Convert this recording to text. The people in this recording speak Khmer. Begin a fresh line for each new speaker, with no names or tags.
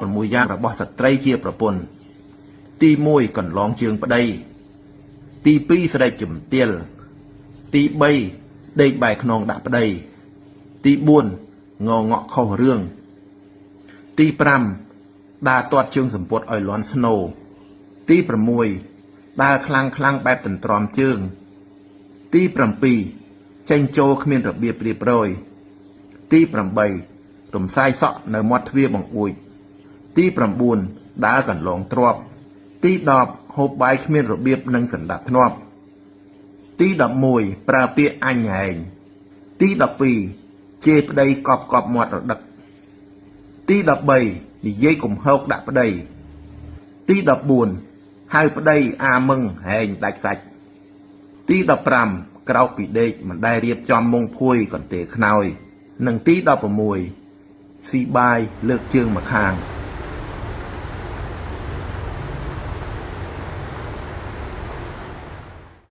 6យ៉ាងរបស់ស្ត្រីជាប្រពន្ធទី1កន្លងជើងប្តីទី2ស្រែកជំទាលទី3ដេកបែរខ្នងដាក់ប្តីទី4ងងក់ខុសរឿងទី5ដើរទាត់ជើងសម្ពុតឲ្យលាន់ស្នូទី6ដើរខ្លាំងបែបតន្ទ្រាំជើងទី7ចេញចូលគ្មានរបៀបរៀបរយទី8រំសាយសក់នៅមាត់ទ្វារបង្អួចទី9ដើរកន្លងទ្រាប់ទី10ហូបបាយគ្មានរបៀបនិងសណ្ដាប់ធ្នាប់ទី11ប្រើពាក្យអញហែងទី12ជេរប្តីកប់មាត់រដឹកទី13និយាយកំហុកដាក់ប្តីទី14ហៅប្តីអាមឹងហែងដាច់សាច់ទី15ក្រោកពីដេកមិនដែលរៀបចំមុងភួយកន្ទេលខ្នើយនិងទី16ស៊ីបាយលើកជើងម្ខាង